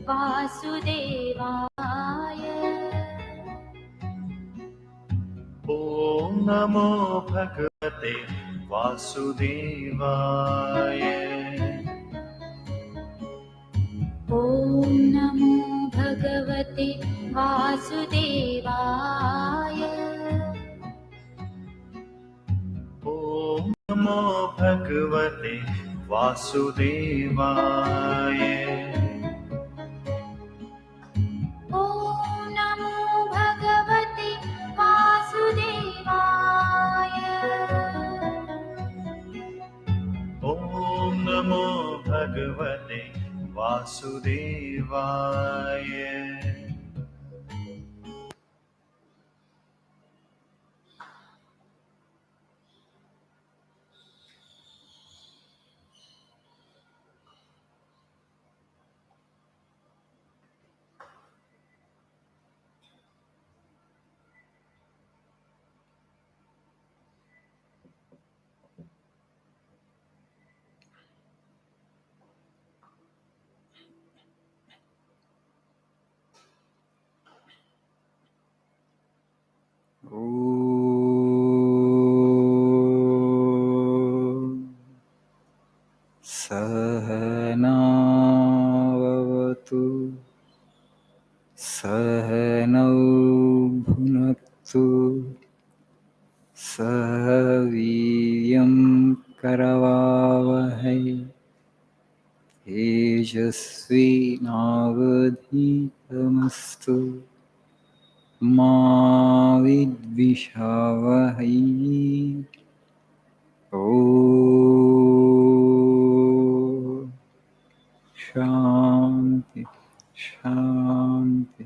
वासुदेवाय। ॐ नमो भगवते वासुदेवाय। ॐ नमो भगवते वासुदेवाय। ॐ नमो भगवते वासुदेवाय। ॐ नमो भगवते वासुदेवाय। ॐ नमो भगवते वासुदेवाय। सहनावतु सहनौ भुनक्तु सह वीर्यं करवावहै तेजस्विनावधीतमस्तु मा विद्विषावहै। ॐ शान्ति शान्ति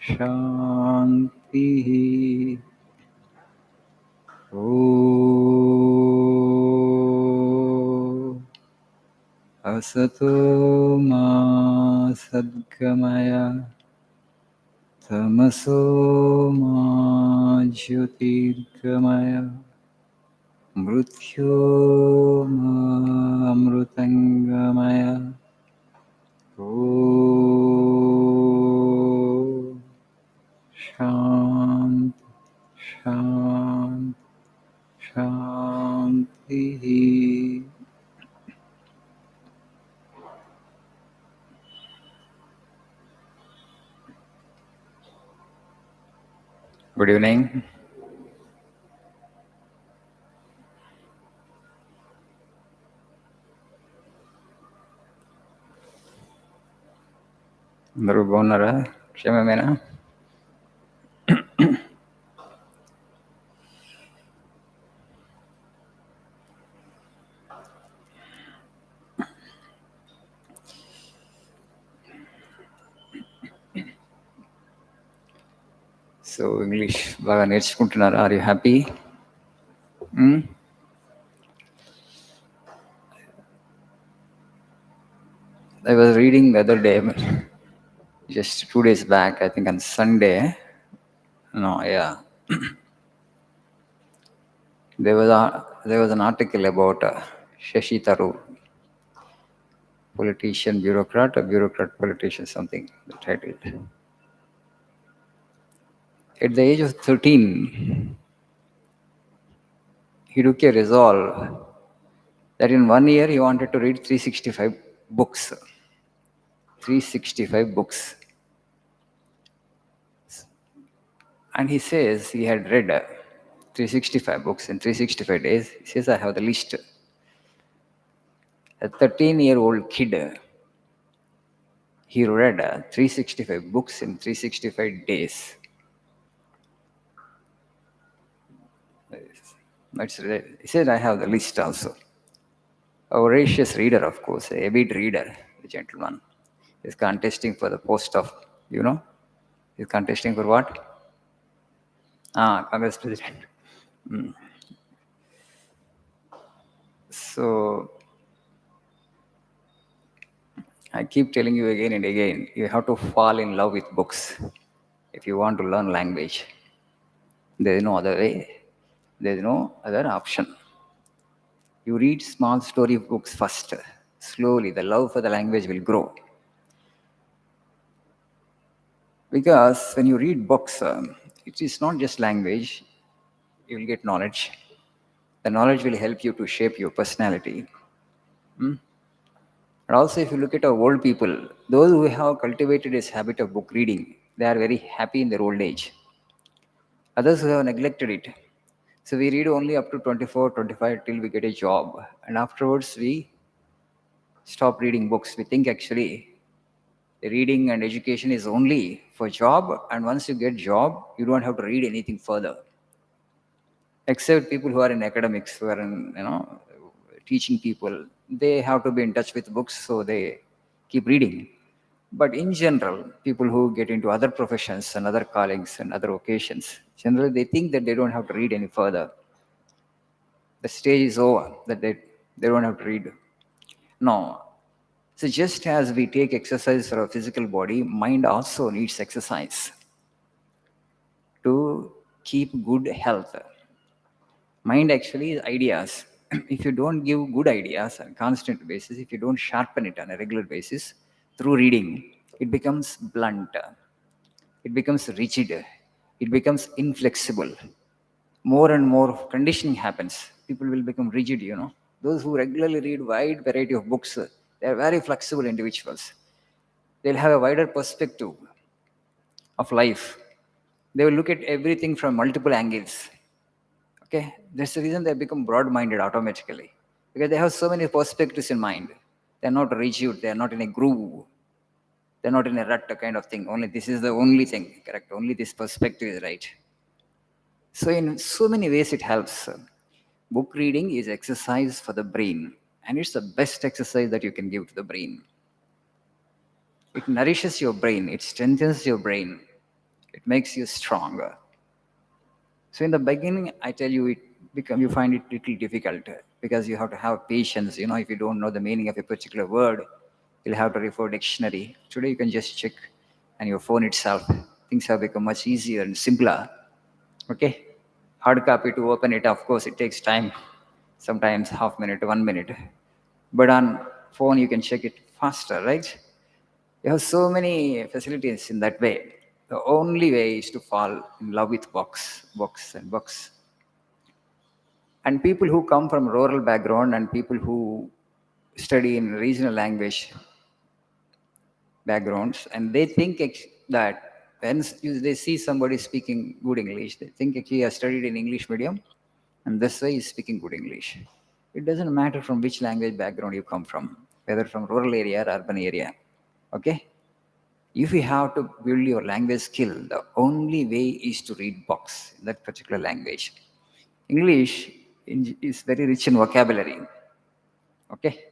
शान्तिः। ॐ असतो मा सद्गमय तमसो मा ज्योतिर्गमय मृत्योर्मामृतङ्गमय। ॐ शान्ति शान्ति शान्तिः। Good evening. అందరూ బాగున్నారా? క్షేమమేనా? సో ఇంగ్లీష్ బాగా నేర్చుకుంటున్నారా? Are you happy? I was reading the other day, just 2 days back, I think on Sunday. No, yeah. There was an article about Shashi Tharoor, politician, bureaucrat, or bureaucrat politician, something, the title. At the age of 13, he took a resolve that in 1 year he wanted to read 365 books. 365 books. And he says he had read 365 books in 365 days. He says, I have the list. A 13-year-old kid, he read 365 books in 365 days. He said, I have the list also. A voracious reader, of course, a avid reader, the gentleman. He's contesting for the post of, he's contesting for what? Congress president. So, I keep telling you again and again, you have to fall in love with books if you want to learn language. There is no other way. There is no other option. You read small story books first. Slowly, the love for the language will grow. Because when you read books, it is not just language, you will get knowledge. The knowledge will help you to shape your personality. And also, if you look at our old people, those who have cultivated this habit of book reading, they are very happy in their old age. Others who have neglected it. So we read only up to 24, 25 till we get a job. And afterwards, we stop reading books. We think actually reading and education is only for job. And once you get job, you don't have to read anything further. Except people who are in academics, who are in, teaching people, they have to be in touch with books, so they keep reading. But in general, people who get into other professions and other callings and other vocations, generally they think that they don't have to read any further. The stage is over, that they don't have to read. No. So just as we take exercise for our physical body, mind also needs exercise to keep good health. Mind actually is ideas. If you don't give good ideas on a constant basis, if you don't sharpen it on a regular basis through reading, it becomes blunt, it becomes rigid, it becomes inflexible. More and more conditioning happens. People will become rigid. Those who regularly read wide variety of books, they are very flexible individuals. They'll have a wider perspective of life. They will look at everything from multiple angles. Okay, that's the reason they become broad-minded automatically, because they have so many perspectives in mind. They're not rigid. They're not in a groove. They're not in a rut kind of thing. Only this is the only thing correct. Only this perspective is right. So in so many ways, it helps. Book reading is exercise for the brain, and it's the best exercise that you can give to the brain. It nourishes your brain. It strengthens your brain. It makes you stronger. So in the beginning, I tell you, you find it little difficult because you have to have patience. If you don't know the meaning of a particular word, you'll have to refer dictionary. Today, you can just check on your phone itself. Things have become much easier and simpler. Okay, hard copy to open it. Of course, it takes time. Sometimes half minute, 1 minute. But on phone, you can check it faster, right? You have so many facilities in that way. The only way is to fall in love with books and books. And people who come from rural background and people who study in regional language backgrounds, and they think that when they see somebody speaking good English, they think he has studied in English medium, and this way he's speaking good English. It doesn't matter from which language background you come from, whether from rural area or urban area. Okay? If you have to build your language skill, the only way is to read books in that particular language. English is very rich in vocabulary. Okay?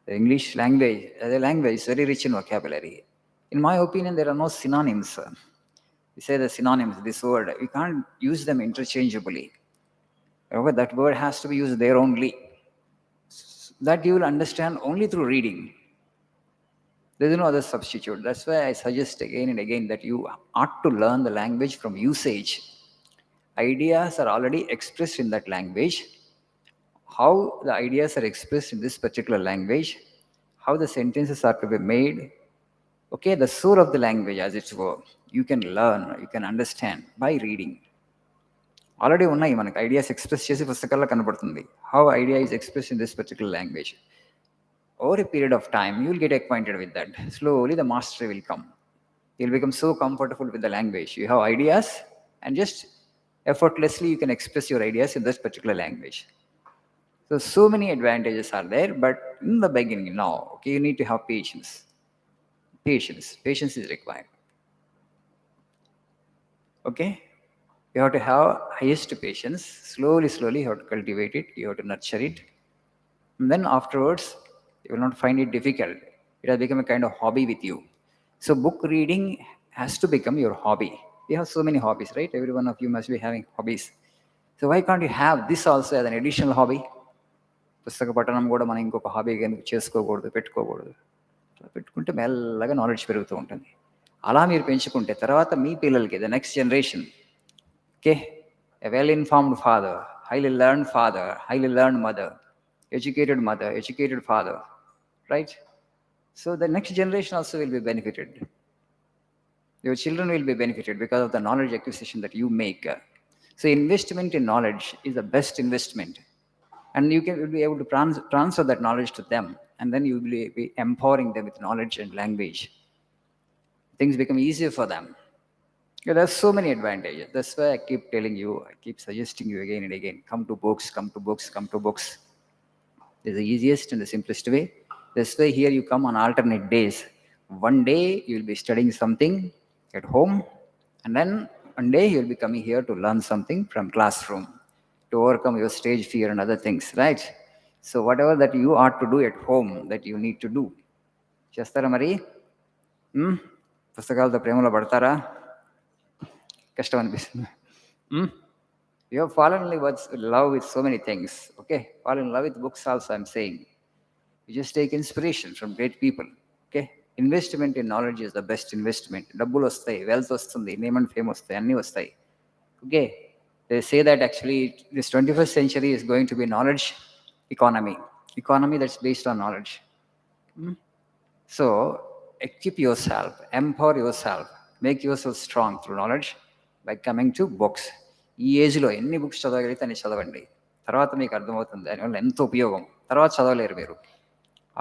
The English language, as a language, is very rich in vocabulary. In my opinion, there are no synonyms. We say the synonyms, this word, we can't use them interchangeably. However, that word has to be used there only. That you will understand only through reading. There is no other substitute. That's why I suggest again and again that you ought to learn the language from usage. Ideas are already expressed in that language. How the ideas are expressed in this particular language, how the sentences are to be made. Okay, the soul of the language, as it were, you can learn, you can understand by reading. Already ఉన్నాయి మనకి ideas express చేసి పుస్తకాల్లో కనబడుతుంది. How idea is express in this particular language. Over a period of time, you will get acquainted with that. Slowly, the mastery will come. You'll become so comfortable with the language. You have ideas, and just effortlessly, you can express your ideas in this particular language. So many advantages are there, but in the beginning, now, okay, you need to have patience. Patience is required. Okay, you have to have highest patience. Slowly, you have to cultivate it. You have to nurture it. And then afterwards, you will not find it difficult. It has become a kind of hobby with you. So book reading has to become your hobby. You have so many hobbies, right? Every one of you must be having hobbies. So why can't you have this also as an additional hobby? పుస్తక పఠనం కూడా మనం ఇంకొక హాబీగా ఎందుకు చేసుకోకూడదు, పెట్టుకోకూడదు? అట్లా పెట్టుకుంటే మెల్లగా నాలెడ్జ్ పెరుగుతూ ఉంటుంది. అలా మీరు పెంచుకుంటే తర్వాత మీ పిల్లలకి the next generation, okay, a well informed father, highly learned mother, educated mother, educated father, right? So the next generation also will be benefited. Your children will be benefited because of the knowledge acquisition that you make. So investment in knowledge is the best investment. And you will be able to transfer that knowledge to them. And then you will be empowering them with knowledge and language. Things become easier for them. Yeah, there's so many advantages. That's why I keep telling you, I keep suggesting you again and again, come to books, come to books, come to books. It's the easiest and the simplest way. This way here you come on alternate days. One day you'll be studying something at home, and then one day you'll be coming here to learn something from classroom to overcome your stage fear and other things, right? So whatever that you ought to do at home, that you need to do. చేస్తారా మరి పుస్తకాలతో ప్రేమలో పడతారా? కష్టం అనిపిస్తుంది. You have fallen in love with so many things. Okay, fall in love with books also, I'm saying. You just take inspiration from great people. Okay, investment in knowledge is the best investment. Dabbulu vastayi, wealth vastundi, name and fame vastayi, anni vastayi. Okay, they say that actually this 21st century is going to be knowledge economy that's based on knowledge. So equip yourself, empower yourself, make yourself strong through knowledge by coming to books. ఈ ఏజ్లో ఎన్ని books చదవగలిగితే అన్ని చదవండి. తర్వాత మీకు అర్థమవుతుంది దానివల్ల ఎంత ఉపయోగం. తర్వాత చదవలేరు మీరు.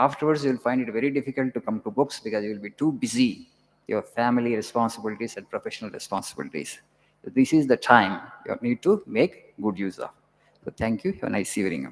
Afterwards you will find it very difficult to come to books because you will be too busy, your family responsibilities and professional responsibilities. So this is the time you need to make good use of. So thank you. Have a nice evening.